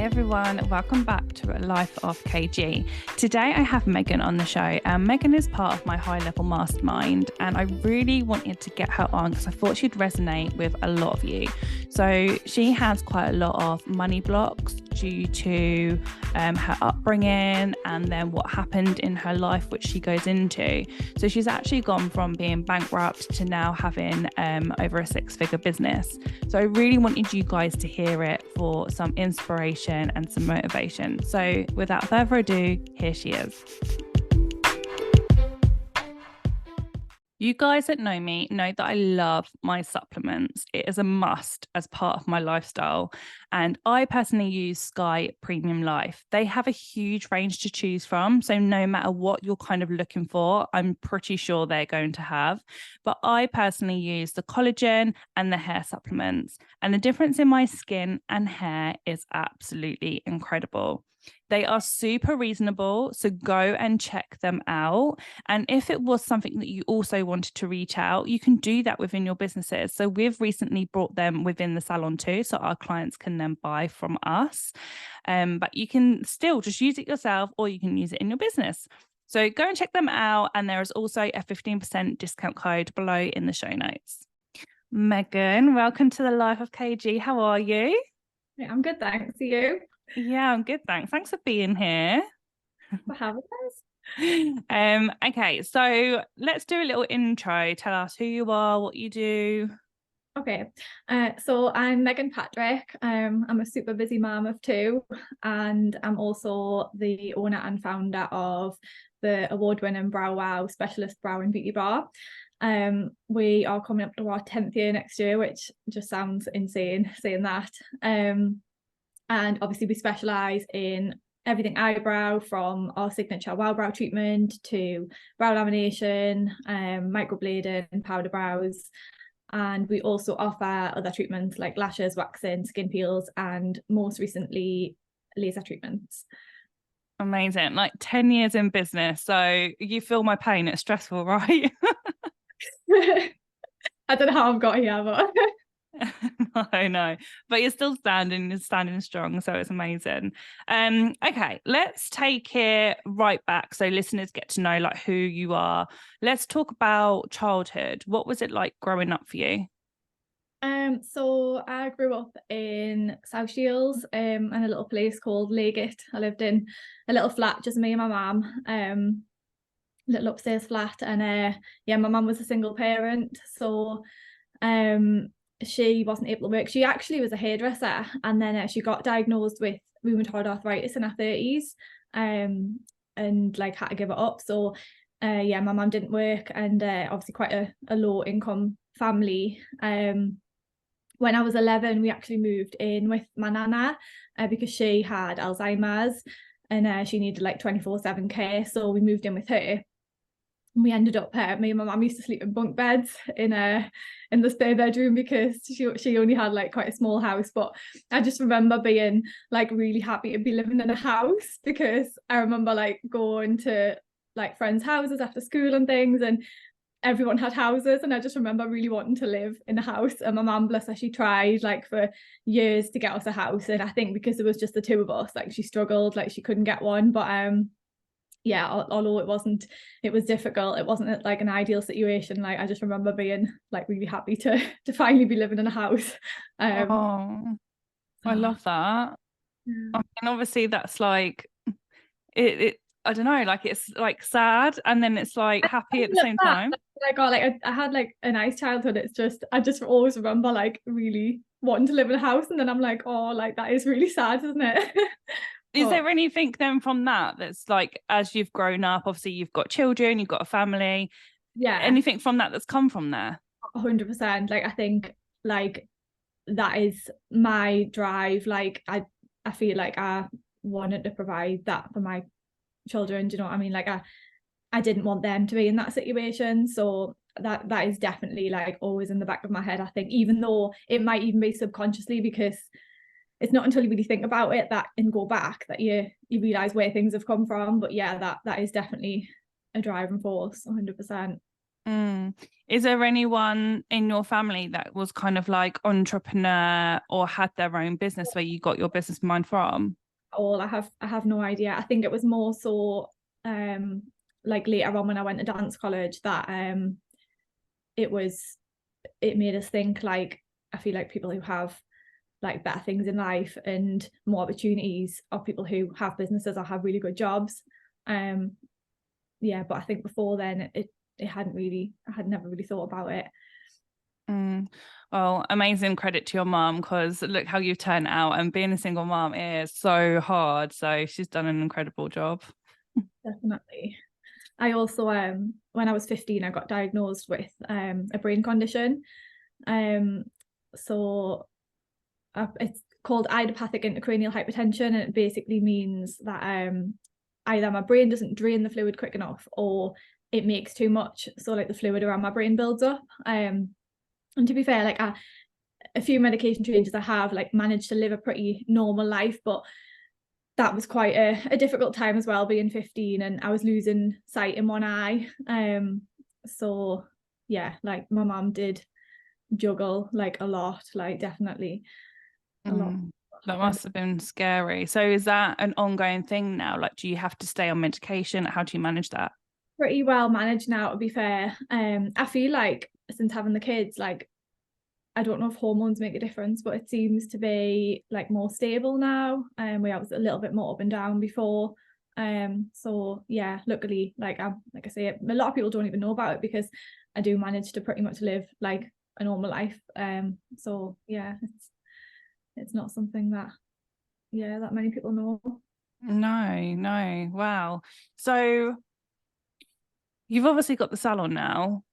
everyone, welcome back to A Life of KG. Today I have Megan on the show, and Megan is part of my high level mastermind, and I really wanted to get her on because I thought she'd resonate with a lot of you. So she has quite a lot of money blocks due to her upbringing and then what happened in her life, which she goes into. So she's actually gone from being bankrupt to now having over a six-figure business. So I really wanted you guys to hear it for some inspiration and some motivation. So without further ado, here she is. You guys that know me know that I love my supplements. It is a must as part of my lifestyle. And I personally use Sky Premium Life. They have a huge range to choose from. So no matter what you're kind of looking for, I'm pretty sure they're going to have. But I personally use the collagen and the hair supplements. And the difference in my skin and hair is absolutely incredible. They are super reasonable, so go and check them out. And if it was something that you also wanted to reach out, you can do that within your businesses. So we've recently brought them within the salon too, so our clients can then buy from us. But you can still just use it yourself, or you can use it in your business. So go and check them out. And there is also a 15% discount code below in the show notes. Megan, welcome to the Life of KG. How are you? Yeah, I'm good, thanks. Are you? Yeah, I'm good, thanks. Thanks for being here. For having us. Okay, so let's do a little intro. Tell us who you are, what you do. Okay, so I'm Megan Patrick. I'm a super busy mom of two, and I'm also the owner and founder of the award-winning BrowWow specialist brow and beauty bar. We are coming up to our 10th year next year, which just sounds insane saying that. And obviously we specialise in everything eyebrow, from our signature wow brow treatment to brow lamination, microblading, powder brows. And we also offer other treatments like lashes, waxing, skin peels, and most recently, laser treatments. Amazing. Like 10 years in business. So you feel my pain. It's stressful, right? I don't know how I've got here, but... No, but you're still standing strong, so it's amazing. Okay, let's take it right back so listeners get to know like who you are. Let's talk about childhood. What was it like growing up for you? So I grew up in South Shields, in a little place called Leggett. I lived in a little flat, just me and my mum, little upstairs flat, and yeah, my mum was a single parent, so she wasn't able to work. She actually was a hairdresser, and then she got diagnosed with rheumatoid arthritis in her 30s, and like had to give it up. So yeah, my mum didn't work, and obviously quite a low income family. When I was 11, we actually moved in with my nana because she had Alzheimer's, and she needed like 24/7 care. So we moved in with her. We ended up, me and my mum used to sleep in bunk beds in the spare bedroom because she only had like quite a small house. But I just remember being like really happy to be living in a house, because I remember like going to like friends' houses after school and things, and everyone had houses, and I just remember really wanting to live in a house. And my mum, bless her, she tried like for years to get us a house, and I think because there was just the two of us, like she struggled, like she couldn't get one. But yeah, although it was difficult, it wasn't like an ideal situation. Like I just remember being like really happy to finally be living in a house. I love that. Yeah. I mean, obviously that's like it I don't know, like it's like sad and then it's like happy at the same time. I had like a nice childhood. It's just I just always remember like really wanting to live in a house, and then I'm like, oh, like that is really sad, isn't it? Is there anything then from that's like, as you've grown up, obviously you've got children, you've got a family, anything from that's come from there? 100%. Like I think like that is my drive. Like I feel like I wanted to provide that for my children. Do you know what I mean? Like I didn't want them to be in that situation. So that is definitely like always in the back of my head, I think, even though it might even be subconsciously, because it's not until you really think about it that and go back that you realize where things have come from. But yeah, that is definitely a driving force, 100%. Mm. Is there anyone in your family that was kind of like entrepreneur or had their own business where you got your business mind from? All I have no idea. I think it was more so like later on when I went to dance college that it was it made us think like I feel like people who have like better things in life and more opportunities are people who have businesses or have really good jobs. Um yeah, but I think before then it hadn't really I had never really thought about it. Mm. Well, amazing credit to your mum because look how you've turned out, and being a single mum is so hard. So she's done an incredible job. Definitely. I also when I was 15 I got diagnosed with a brain condition. Um so it's called idiopathic intracranial hypertension, and it basically means that either my brain doesn't drain the fluid quick enough or it makes too much, so like the fluid around my brain builds up. And to be fair, like a few medication changes I have like managed to live a pretty normal life, but that was quite a difficult time as well, being 15 and I was losing sight in one eye. So yeah, like my mum did juggle like a lot, like definitely a lot. Mm. That must have been scary. So is that an ongoing thing now? Like, do you have to stay on medication? How do you manage that? Pretty well managed now, to be fair. I feel like since having the kids, like I don't know if hormones make a difference, but it seems to be like more stable now. Where I was a little bit more up and down before. So yeah, luckily, like I say, a lot of people don't even know about it because I do manage to pretty much live like a normal life. So yeah, it's not something that that many people know. No, no. Wow. So you've obviously got the salon now.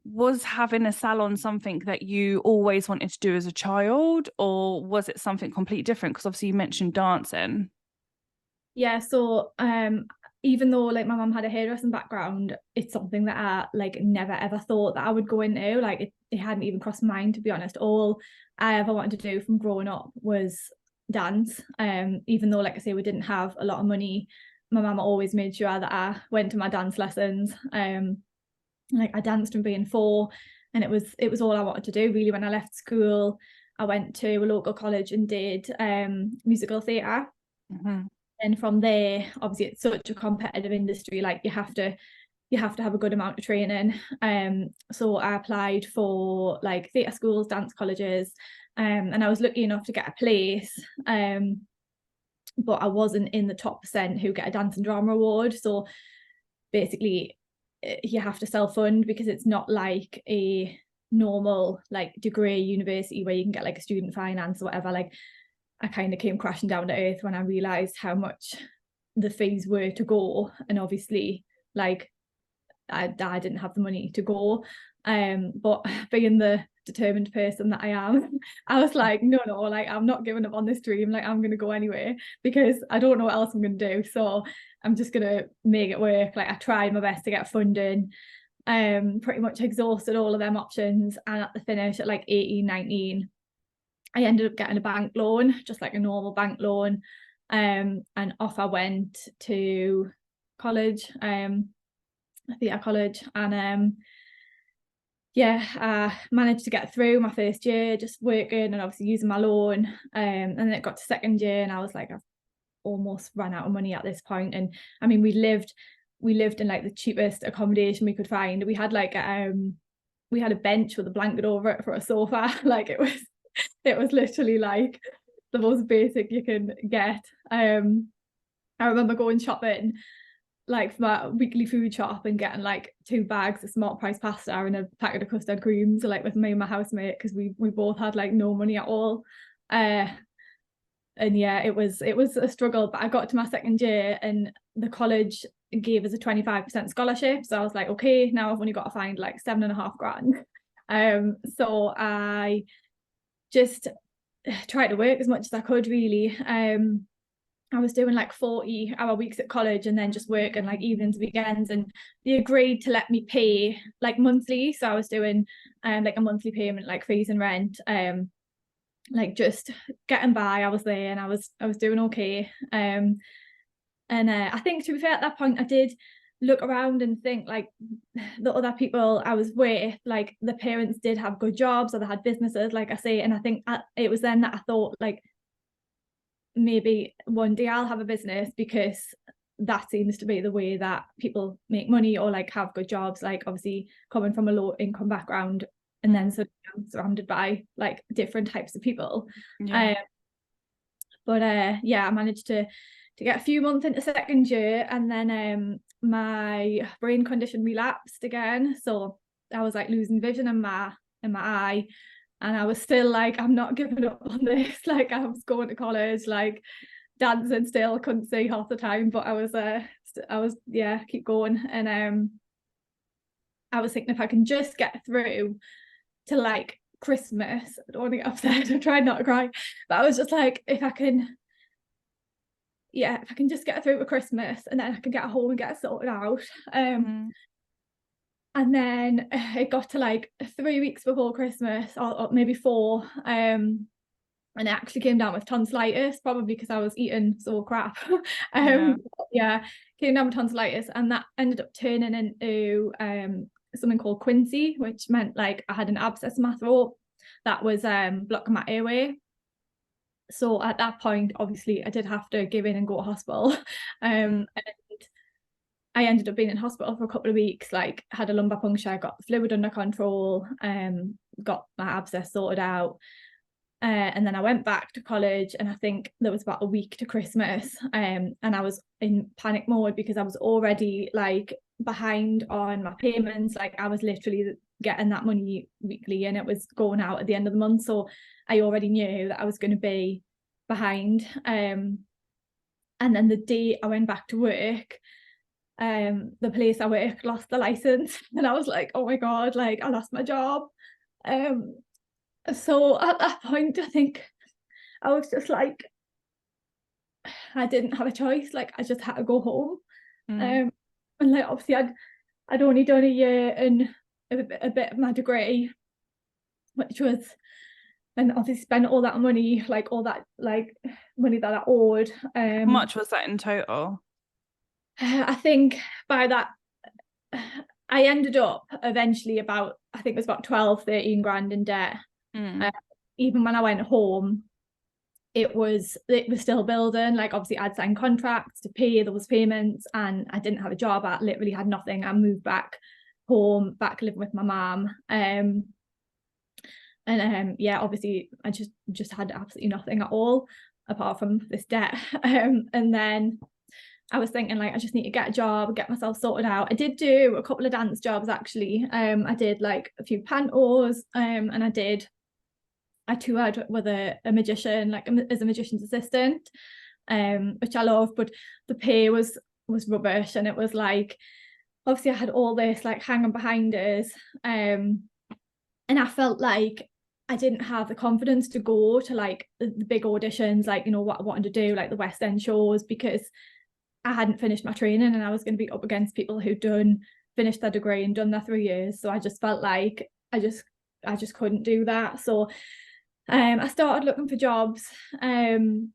Was having a salon something that you always wanted to do as a child, or was it something completely different? Because obviously you mentioned dancing. Yeah, so even though like my mum had a hairdressing background, it's something that I like never ever thought that I would go into. Like it hadn't even crossed my mind, to be honest. All I ever wanted to do from growing up was dance. Even though like I say we didn't have a lot of money, my mum always made sure that I went to my dance lessons. Like I danced from being 4, and it was all I wanted to do really. When I left school, I went to a local college and did musical theatre. Mm-hmm. And from there, obviously it's such a competitive industry, like you have to have a good amount of training. So I applied for like theatre schools, dance colleges, and I was lucky enough to get a place. But I wasn't in the top percent who get a dance and drama award. So basically you have to self-fund because it's not like a normal like degree university where you can get like a student finance or whatever. Like I kind of came crashing down to earth when I realised how much the fees were to go, and obviously like I didn't have the money to go. But being the determined person that I am, I was like, no, like I'm not giving up on this dream. Like I'm gonna go anyway because I don't know what else I'm gonna do. So I'm just gonna make it work. Like I tried my best to get funding, pretty much exhausted all of them options, and at the finish at like 18, 19, I ended up getting a bank loan, just like a normal bank loan. And off I went to college, theatre college, and yeah, I managed to get through my first year just working and obviously using my loan. And then it got to second year and I was like, I've almost run out of money at this point. And I mean, we lived in like the cheapest accommodation we could find. We had like we had a bench with a blanket over it for a sofa. Like it was literally like the most basic you can get. I remember going shopping like for my weekly food shop and getting like 2 bags of smart price pasta and a packet of custard creams, like with me and my housemate, because we both had like no money at all. And yeah, it was a struggle, but I got to my second year and the college gave us a 25% scholarship. So I was like, okay, now I've only got to find like 7.5 grand. So I just tried to work as much as I could really. I was doing like 40-hour weeks at college and then just working like evenings, weekends, and they agreed to let me pay like monthly. So I was doing like a monthly payment, like fees and rent, like just getting by. I was there and I was doing okay. And I think, to be fair, at that point look around and think like the other people I was with, like the parents did have good jobs or they had businesses, like I say. And I think it was then that I thought like maybe one day I'll have a business, because that seems to be the way that people make money or like have good jobs, like obviously coming from a low income background, and then sort of surrounded by like different types of people. Yeah. But yeah, I managed to get a few months into second year, and then my brain condition relapsed again. So I was like losing vision in my eye, and I was still like, I'm not giving up on this. Like I was going to college, like dancing still, couldn't see half the time, but I was yeah, keep going. And I was thinking if I can just get through to like Christmas, I don't want to get upset, I tried not to cry, but I was just like, if I can just get through to Christmas and then I can get home and get it sorted out. And then it got to like 3 weeks before Christmas, or maybe 4, and it actually came down with tonsillitis, probably because I was eating so crap. Yeah, came down with tonsillitis, and that ended up turning into something called quinsy, which meant like I had an abscess in my throat that was blocking my airway. So at that point, obviously, I did have to give in and go to hospital. And I ended up being in hospital for a couple of weeks, like had a lumbar puncture, got the fluid under control, got my abscess sorted out. And then I went back to college, and I think there was about a week to Christmas, and I was in panic mode because I was already like behind on my payments. Like I was literally getting that money weekly and it was going out at the end of the month. So I already knew that I was going to be behind. And then the day I went back to work, the place I work lost the license, and I was like, oh my God, like I lost my job. So at that point, I think I was just like, I didn't have a choice. Like I just had to go home. And like obviously I'd only done a year and a bit of my degree, which was, and obviously spent all that money, like all that like money that I owed. How much was that in total? I think by that I ended up eventually about, I think it was about 12-13 grand in debt. Even when I went home, it was still building. Like obviously I'd signed contracts to pay those payments, and I didn't have a job. I literally had nothing. I moved back home, back living with my mum. Yeah, obviously I just had absolutely nothing at all apart from this debt. And then I was thinking like I just need to get a job, get myself sorted out. I did do a couple of dance jobs actually. I did like a few pantos, and I toured with a magician, like as a magician's assistant, which I love, but the pay was rubbish. And it was like, obviously I had all this like hanging behind us, and I felt like I didn't have the confidence to go to like the big auditions, like, you know, what I wanted to do, like the West End shows, because I hadn't finished my training and I was going to be up against people who'd finished their degree and done their 3 years. So I just felt like I just couldn't do that. So I started looking for jobs, and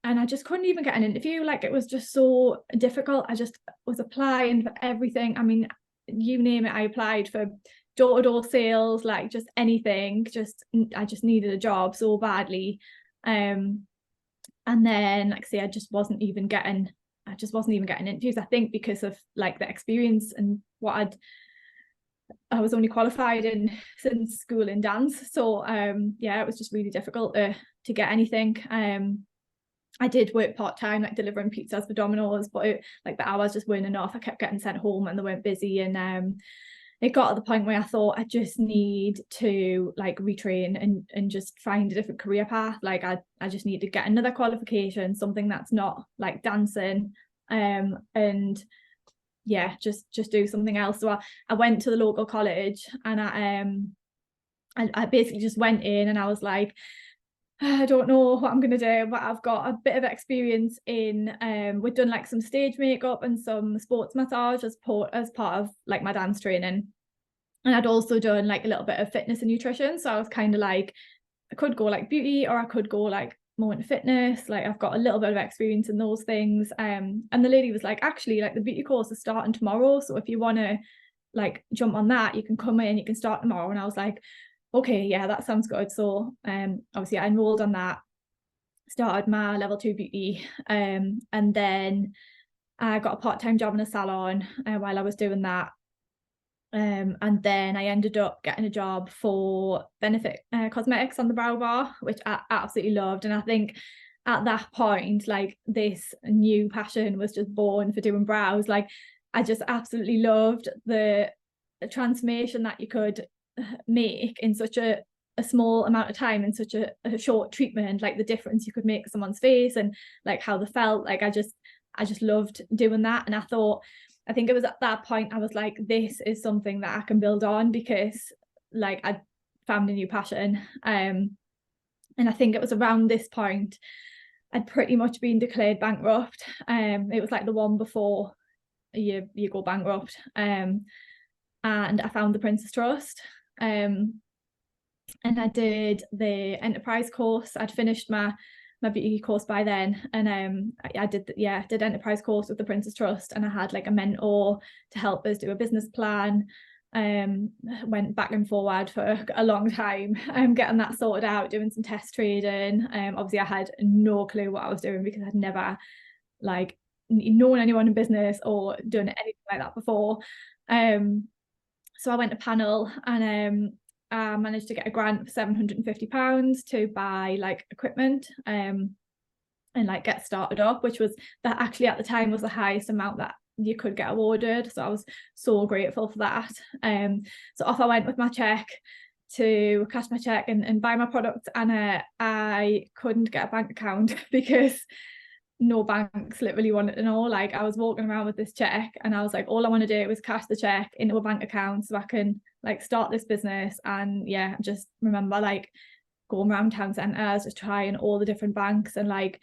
I just couldn't even get an interview. Like it was just so difficult. I just was applying for everything. I mean, you name it, I applied for door-to-door sales, like just anything. I just needed a job so badly. And then like I say, I wasn't even getting interviews, I think because of like the experience and what I was only qualified in since school in dance. So yeah, it was just really difficult to get anything. I did work part-time, like delivering pizzas for Domino's, but like the hours just weren't enough. I kept getting sent home and they weren't busy, and it got to the point where I thought I just need to like retrain and just find a different career path. Like I just need to get another qualification, something that's not like dancing, and yeah, just do something else. So I went to the local college, and I basically just went in and I was like, I don't know what I'm going to do, but I've got a bit of experience in, we've done like some stage makeup and some sports massage as part of like my dance training. And I'd also done like a little bit of fitness and nutrition. So I was kind of like, I could go like beauty or I could go like more into fitness. Like I've got a little bit of experience in those things. And the lady was like, actually, like the beauty course is starting tomorrow. So if you want to like jump on that, you can come in, you can start tomorrow. And I was like, okay, yeah, that sounds good. So obviously I enrolled on that, started my level 2 beauty, and then I got a part-time job in a salon while I was doing that. And then I ended up getting a job for Benefit Cosmetics on the Brow Bar, which I absolutely loved. And I think at that point, like this new passion was just born for doing brows. Like I just absolutely loved the transformation that you could make in such a small amount of time, in such a short treatment, like the difference you could make to someone's face and like how they felt. Like I just loved doing that. And I think it was at that point I was like, this is something that I can build on, because like I found a new passion. And I think it was around this point I'd pretty much been declared bankrupt. It was like the one before you go bankrupt. And I found the Princess Trust. And I did the enterprise course. I'd finished my beauty course by then, and I did enterprise course with the Princess Trust, and I had like a mentor to help us do a business plan. Went back and forward for a long time, getting that sorted out, doing some test trading. Obviously I had no clue what I was doing, because I'd never like known anyone in business or done anything like that before. So I went to panel, and I managed to get a grant for £750 to buy like equipment and like get started up, which was that actually at the time was the highest amount that you could get awarded. So I was so grateful for that. So off I went with my check to cash my check and buy my products, and I couldn't get a bank account because no banks literally wanted to know. Like I was walking around with this check, and I was like, all I want to do is cash the check into a bank account so I can like start this business. And yeah, just remember like going around town centres, just trying all the different banks and like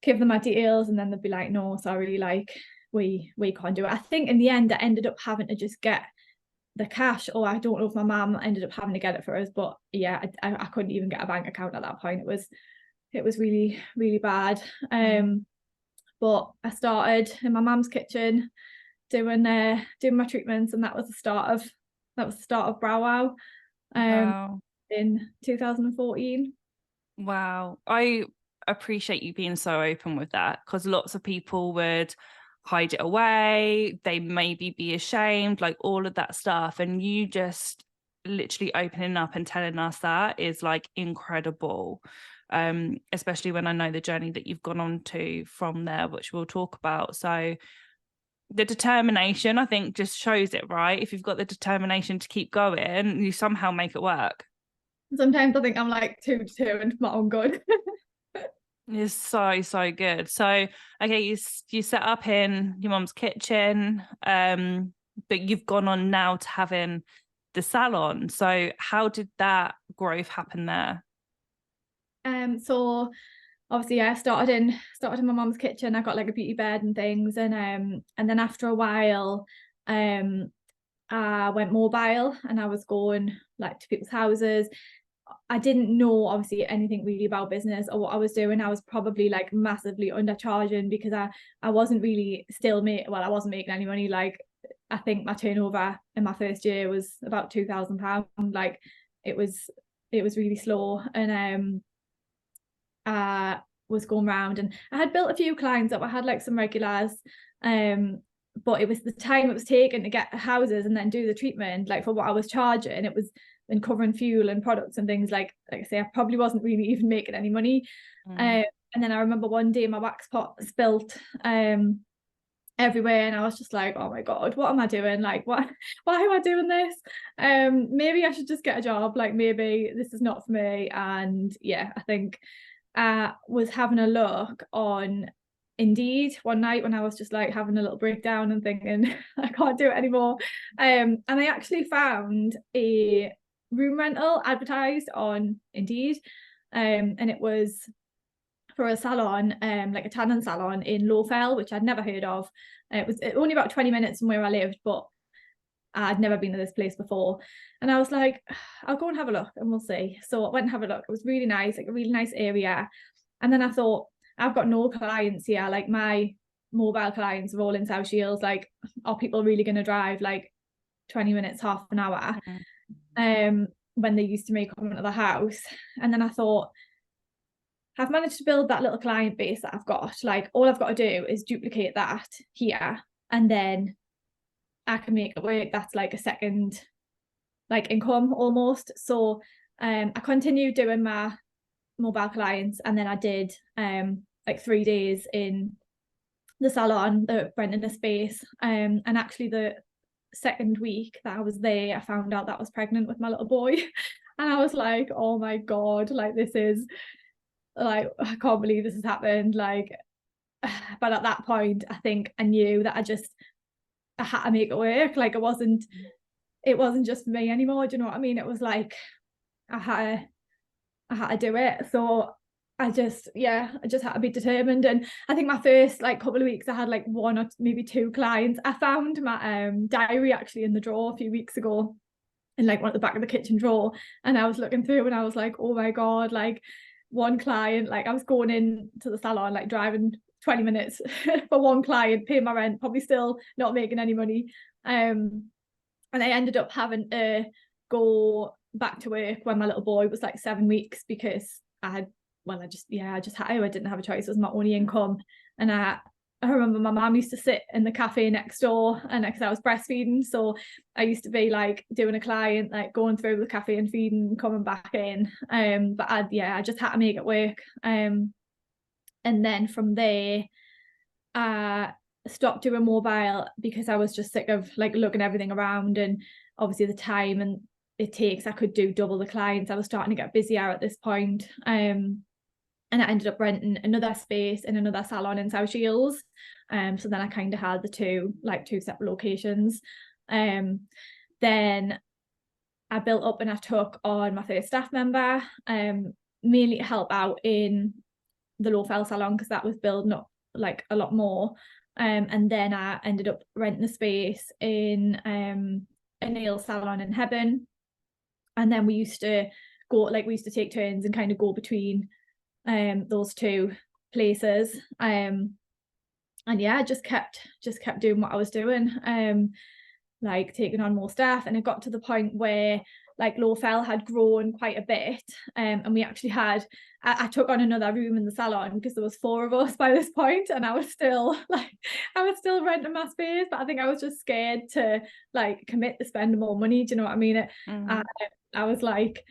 give them my details, and then they'd be like, no, sorry, like we can't do it. I think in the end I ended up having to just get the cash, or I don't know if my mum ended up having to get it for us, but yeah, I couldn't even get a bank account at that point. It was really, really bad. But I started in my mum's kitchen doing my treatments, and that was the start of BrowWow Wow. in 2014. Wow. I appreciate you being so open with that, because lots of people would hide it away. They maybe be ashamed, like all of that stuff. And you just literally opening up and telling us that is like incredible. Especially when I know the journey that you've gone on to from there, which we'll talk about. So the determination, I think, just shows it, right? If you've got the determination to keep going, you somehow make it work. Sometimes I think I'm like too determined for my own good. It's so good. So okay, you set up in your mum's kitchen, but you've gone on now to having the salon. So how did that growth happen there? So obviously I started in my mum's kitchen. I got like a beauty bed and things, and then after a while I went mobile, and I was going like to people's houses. I didn't know obviously anything really about business or what I was doing. I was probably like massively undercharging, because I wasn't really I wasn't making any money. Like I think my turnover in my first year was about £2,000. Like it was really slow. And I was going around, and I had built a few clients up. I had like some regulars, but it was the time it was taken to get houses and then do the treatment, like for what I was charging, it was in covering fuel and products and things. Like I say, I probably wasn't really even making any money. And then I remember one day my wax pot spilt everywhere, and I was just like, oh my god, what am I doing? Like why am I doing this? Maybe I should just get a job. Like maybe this is not for me. And yeah, I think I was having a look on Indeed one night when I was just like having a little breakdown and thinking I can't do it anymore. And I actually found a room rental advertised on Indeed, and it was for a salon, like a tanning salon in Lowfell, which I'd never heard of. It was only about 20 minutes from where I lived, but I'd never been to this place before. And I was like, I'll go and have a look and we'll see. So I went and have a look. It was really nice, like a really nice area. And then I thought, I've got no clients here. Like my mobile clients are all in South Shields. Like, are people really going to drive like 20 minutes, half an hour? When they used to me coming to the house. And then I thought, I've managed to build that little client base that I've got. Like, all I've got to do is duplicate that here, and then I can make it work. That's like a second like income almost. So I continued doing my mobile clients, and then I did like 3 days in the salon, renting a space. And actually the second week that I was there, I found out that I was pregnant with my little boy. And I was like, oh my God, like this is like, I can't believe this has happened. Like, but at that point, I think I knew that I had to make it work. Like it wasn't just for me anymore. Do you know what I mean? It was like I had to do it. So I just had to be determined. And I think my first like couple of weeks I had like 1 or maybe 2 clients. I found my diary actually in the drawer a few weeks ago, in like one at the back of the kitchen drawer, and I was looking through and I was like, oh my God, like 1 client, like I was going in to the salon, like driving 20 minutes for 1 client, paying my rent, probably still not making any money. And I ended up having to go back to work when my little boy was like 7 weeks, because I just had to. I didn't have a choice. It was my only income. And I remember my mum used to sit in the cafe next door, and because I was breastfeeding, so I used to be like doing a client, like going through the cafe and feeding and coming back in. But I just had to make it work. And then from there, I stopped doing mobile because I was just sick of like looking everything around, and obviously the time and it takes. I could do double the clients. I was starting to get busier at this point. And I ended up renting another space in another salon in South Shields. So then I kind of had the two separate locations. Then I built up and I took on my first staff member, mainly to help out in the Lowfell salon, because that was building up like a lot more. And then I ended up renting a space in a nail salon in Hebburn. And then we used to take turns and kind of go between those 2 places. And yeah, I just kept doing what I was doing, like taking on more staff. And it got to the point where like Lowfell had grown quite a bit, and we actually had I took on another room in the salon because there was 4 of us by this point, and I was still renting my space, but I think I was just scared to like commit to spend more money. Do you know what I mean? I was like,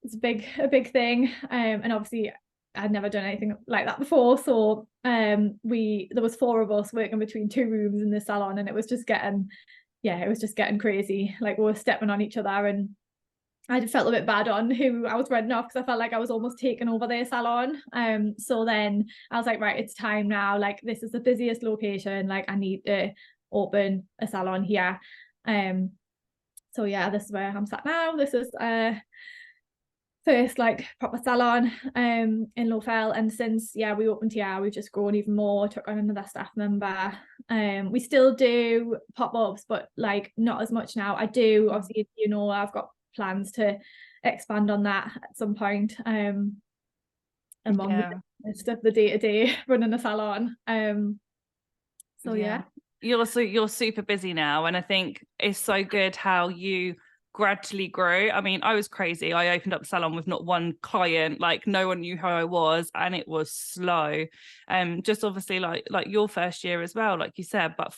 it's a big thing, and obviously I'd never done anything like that before. So there was 4 of us working between 2 rooms in the salon, and it was just getting crazy. Like we were stepping on each other, and I just felt a bit bad on who I was renting off, because I felt like I was almost taking over their salon. So then I was like, right, it's time now. Like this is the busiest location. Like I need to open a salon here. So yeah, this is where I'm sat now. This is first like proper salon in Lowfell, and since we opened here, we've just grown even more, took on another staff member. We still do pop-ups, but like not as much now. I do, obviously, I've got plans to expand on that at some point, among the stuff, the day-to-day running a salon. You're super busy now, and I think it's so good how you gradually grew. I mean, I was crazy. I opened up a salon with not 1 client, like no one knew who I was, and it was slow. Just obviously like your first year as well, like you said, but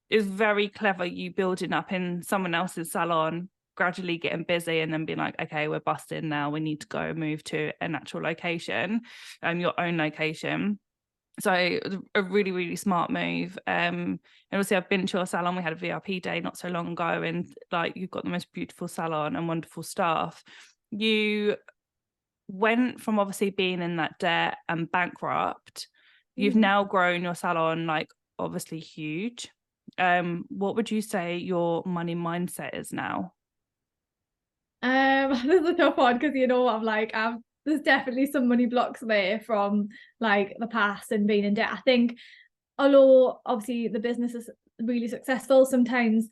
it was very clever, you building up in someone else's salon, gradually getting busy, and then being like, okay, we're busting now, we need to go and move to an actual location, your own location. So a really, really smart move. And obviously I've been to your salon. We had a VIP day not so long ago, and like you've got the most beautiful salon and wonderful staff. You went from obviously being in that debt and bankrupt. You've now grown your salon like obviously huge. What would you say your money mindset is now? This is a tough one, because I'm like, there's definitely some money blocks there from like the past and being in debt. I think, although obviously the business is really successful, sometimes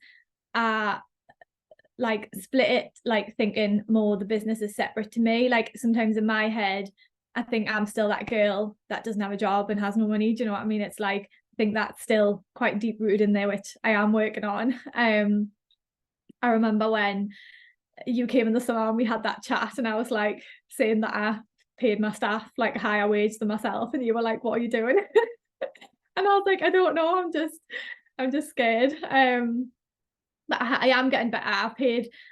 like split it, like thinking more the business is separate to me. Like sometimes in my head I think I'm still that girl that doesn't have a job and has no money. Do you know what I mean? It's like, I think that's still quite deep rooted in there, which I am working on. I remember when you came in the summer and we had that chat, and I was like saying that I paid my staff like a higher wage than myself, and you were like, what are you doing? And I was like, I don't know, I'm just scared. But I am getting better. I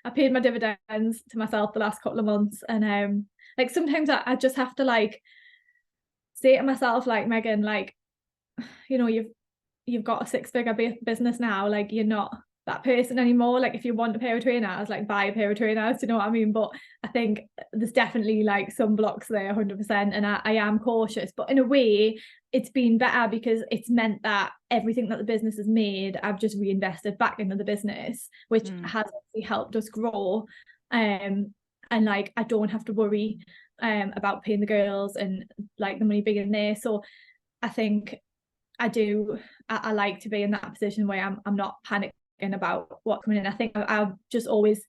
paid my dividends to myself the last couple of months, and like sometimes I just have to like say to myself, like, Megan, like, you know, you've got a six-figure business now, like you're not that person anymore. Like if you want a pair of trainers, like buy a pair of trainers, do you know what I mean? But I think there's definitely like some blocks there 100%, and I am cautious, but in a way it's been better because it's meant that everything that the business has made, I've just reinvested back into the business, which has obviously helped us grow. And like I don't have to worry about paying the girls and like the money being in there. So I think I like to be in that position where I'm not panicking about what's coming in. I think I just always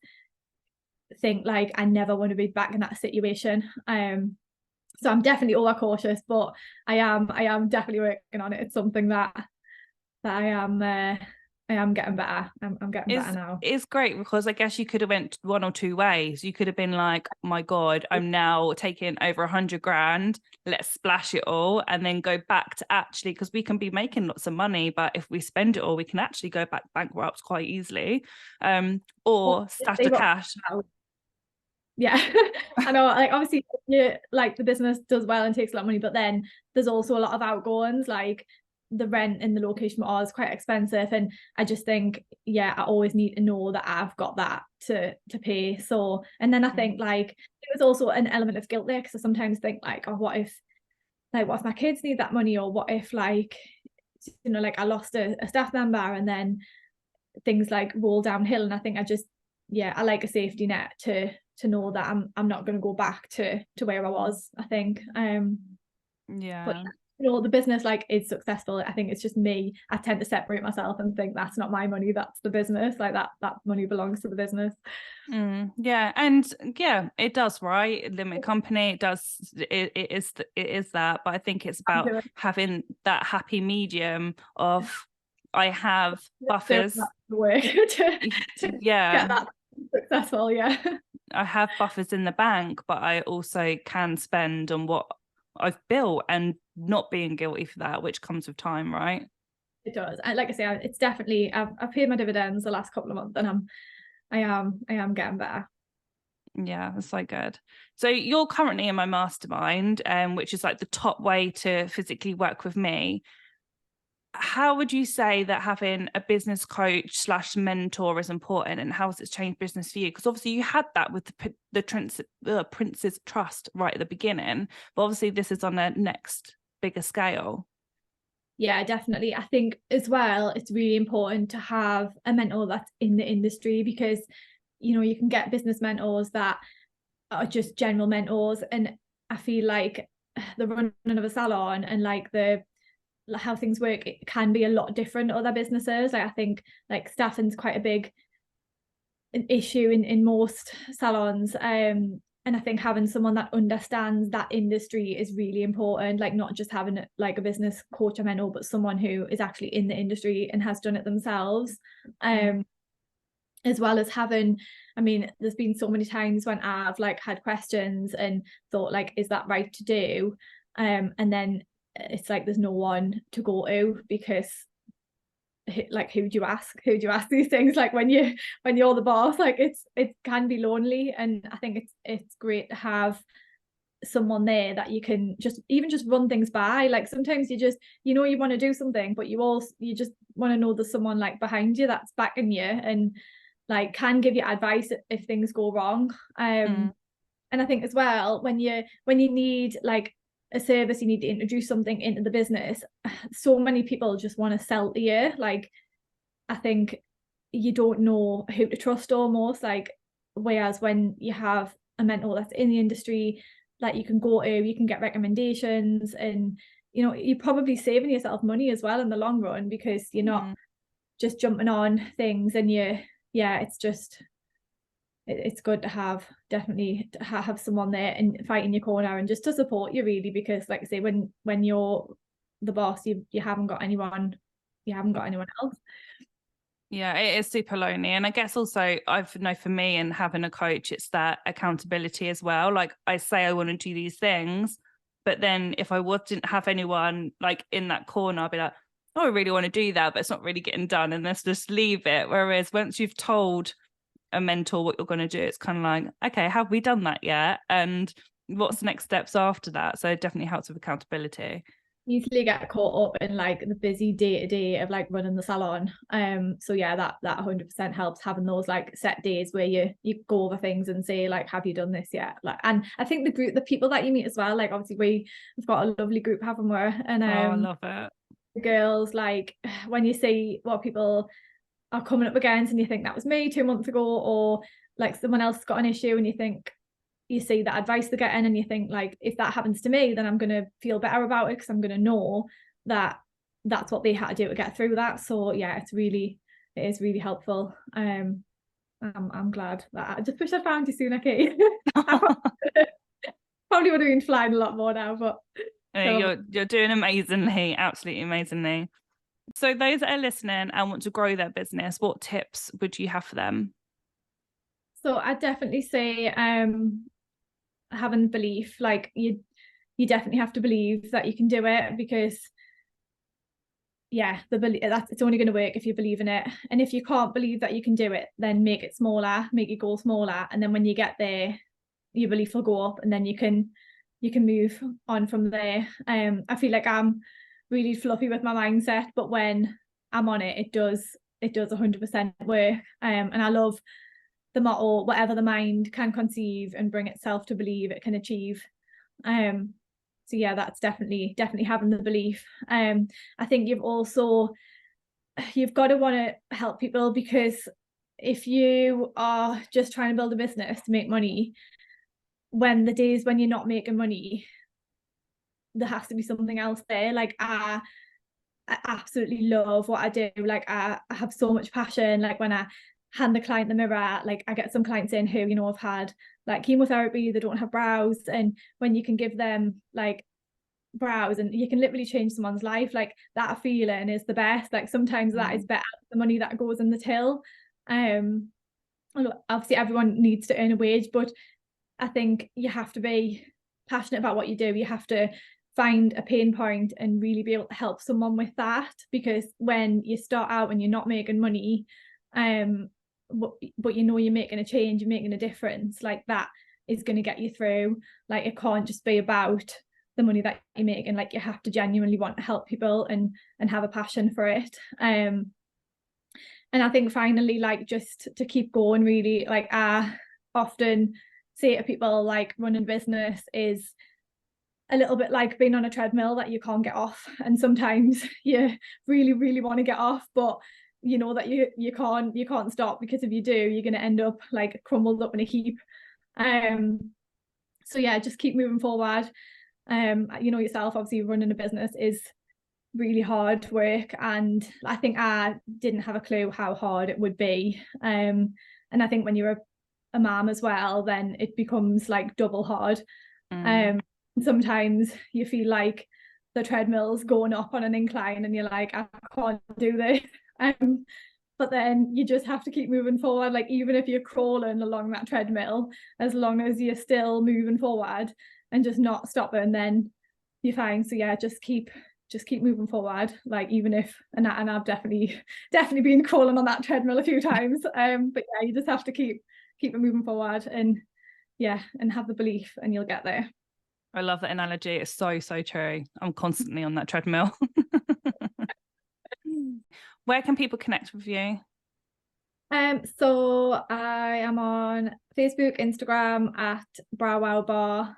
think like I never want to be back in that situation. So I'm definitely overcautious, but I am definitely working on it. It's something that I am getting better. I'm getting better now. It's great because I guess you could have went one or two ways. You could have been like, oh my God, I'm now taking over 100 grand. Let's splash it all and then go back to actually, because we can be making lots of money, but if we spend it all, we can actually go back bankrupt quite easily. Or stash the cash. Yeah, I know, like obviously like the business does well and takes a lot of money, but then there's also a lot of outgoings, like the rent in the location are is quite expensive, and I just think I always need to know that I've got that to pay. So, and then I think like it was also an element of guilt there, because I sometimes think like, oh, what if my kids need that money, or what if like, you know, like I lost a staff member and then things like roll downhill. And I think I like a safety net to know that I'm not going to go back to where I was, I think. But you know, the business like is successful. I think it's just me. I tend to separate myself and think that's not my money, that's the business. Like that money belongs to the business. Yeah, and yeah, it does, right? Limited company, it does. It is that, but I think it's about having that happy medium of I have buffers. Work to get that successful. I have buffers in the bank, but I also can spend on what I've built and not being guilty for that, which comes with time, right? It does. And like I say, it's definitely I've paid my dividends the last couple of months, and I am getting better. Yeah, that's so good. So you're currently in my mastermind, which is like the top way to physically work with me. How would you say that having a business coach / mentor is important, and how has it changed business for you? Because obviously you had that with the Prince's Trust right at the beginning, but obviously this is on a next bigger scale. Yeah, definitely. I think as well, it's really important to have a mentor that's in the industry, because, you know, you can get business mentors that are just general mentors. And I feel like the running of a salon and like how things work, it can be a lot different to other businesses. Like I think like staffing's quite a big issue in most salons. And I think having someone that understands that industry is really important, like not just having like a business coach or mentor, but someone who is actually in the industry and has done it themselves. As well as having, I mean, there's been so many times when I've like had questions and thought like, is that right to do? And then it's like there's no one to go to, because like who do you ask these things, like when you're the boss, like it can be lonely. And I think it's great to have someone there that you can just run things by. Like sometimes you want to do something, but you just want to know there's someone like behind you that's backing you and like can give you advice if things go wrong. And I think as well, when you need like a service, you need to introduce something into the business, so many people just want to sell to you. Like I think you don't know who to trust almost, like, whereas when you have a mentor that's in the industry that you can go to, you can get recommendations, and you know, you're probably saving yourself money as well in the long run, because you're not just jumping on things and it's it's good to have someone there and fight in your corner and just to support you, really, because like I say, when you're the boss, you haven't got anyone else. Yeah, it is super lonely. And I guess also I've know for me and having a coach, it's that accountability as well. Like I say I want to do these things, but then if I didn't have anyone like in that corner, I'd be like, oh, I really want to do that, but it's not really getting done. And let's just leave it. Whereas once you've told a mentor what you're going to do, it's kind of like, okay, have we done that yet? And what's the next steps after that? So it definitely helps with accountability. Easily get caught up in like the busy day-to-day of like running the salon. So yeah, that 100% helps, having those like set days where you go over things and say like, have you done this yet? Like, and I think the people that you meet as well, like obviously we've got a lovely group, haven't we? And I love it. the girls, like when you see what people are coming up against and you think that was me 2 months ago, or like someone else got an issue and you see that advice they're getting and you think like, if that happens to me, then I'm going to feel better about it because I'm going to know that that's what they had to do to get through that. So yeah, it is really helpful. I'm glad that I just wish I found you sooner, Kate. Probably would have been flying a lot more now, but you're doing amazingly, absolutely amazingly. So those that are listening and want to grow their business, what tips would you have for them? So I definitely say having belief, like you definitely have to believe that you can do it, because yeah, it's only going to work if you believe in it. And if you can't believe that you can do it, then make it smaller, make your goal smaller, and then when you get there, your belief will go up, and then you can move on from there. I feel like I'm really fluffy with my mindset, but when I'm on it, it does 100% work. And I love the motto, whatever the mind can conceive and bring itself to believe, it can achieve. So yeah, that's definitely having the belief. I think you've got to want to help people, because if you are just trying to build a business to make money, when the days when you're not making money, there has to be something else there. Like I absolutely love what I do. Like I have so much passion. Like when I hand the client the mirror, like I get some clients in who, have had like chemotherapy, they don't have brows, and when you can give them like brows and you can literally change someone's life, like that feeling is the best. Like sometimes that is better than the money that goes in the till. Obviously everyone needs to earn a wage, but I think you have to be passionate about what you do. You have to find a pain point and really be able to help someone with that, because when you start out and you're not making money, but you're making a change, you're making a difference, like that is going to get you through. Like it can't just be about the money that you're making. Like you have to genuinely want to help people and have a passion for it. And I think finally, like just to keep going, really, like I often say to people, like running a business is a little bit like being on a treadmill that you can't get off, and sometimes you really, really want to get off, but you know that you can't stop, because if you do, you're going to end up like crumbled up in a heap. So yeah, just keep moving forward. Yourself, obviously running a business is really hard work, and I think I didn't have a clue how hard it would be. And I think when you're a mom as well, then it becomes like double hard. Sometimes you feel like the treadmill's going up on an incline and you're like, I can't do this. But then you just have to keep moving forward. Like even if you're crawling along that treadmill, as long as you're still moving forward and just not stopping, then you're fine. So yeah, just keep moving forward. Like even if, and I've definitely been crawling on that treadmill a few times. But yeah, you just have to keep it moving forward, and have the belief, and you'll get there. I love that analogy. It's so true. I'm constantly on that treadmill. Where can people connect with you? So I am on Facebook, Instagram at BrowWow Bar.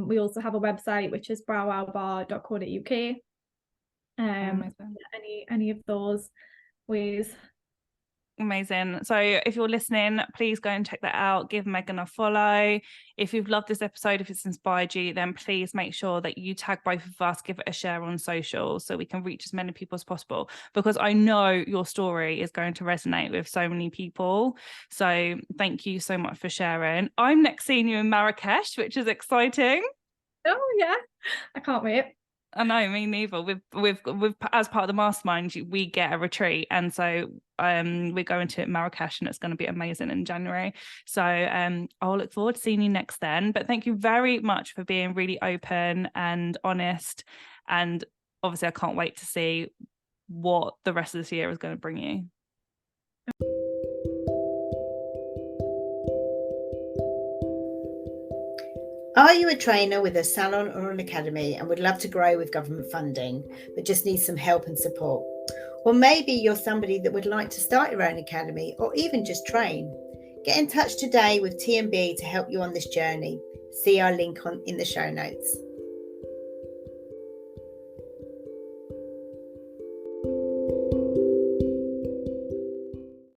We also have a website, which is browwowbar.co.uk. Any of those ways. Amazing. So if you're listening, please go and check that out. Give Megan a follow. If you've loved this episode, if it's inspired you, then please make sure that you tag both of us, give it a share on social so we can reach as many people as possible, because I know your story is going to resonate with so many people. So thank you so much for sharing. I'm next seeing you in Marrakesh, which is exciting. Oh yeah, I can't wait. I know, me neither. With as part of the mastermind, we get a retreat, and so we're going to Marrakesh, and it's going to be amazing in January. So I'll look forward to seeing you next then. But thank you very much for being really open and honest, and obviously I can't wait to see what the rest of this year is going to bring you. Are you a trainer with a salon or an academy and would love to grow with government funding, but just need some help and support? Or maybe you're somebody that would like to start your own academy or even just train. Get in touch today with TMB to help you on this journey. See our link in the show notes.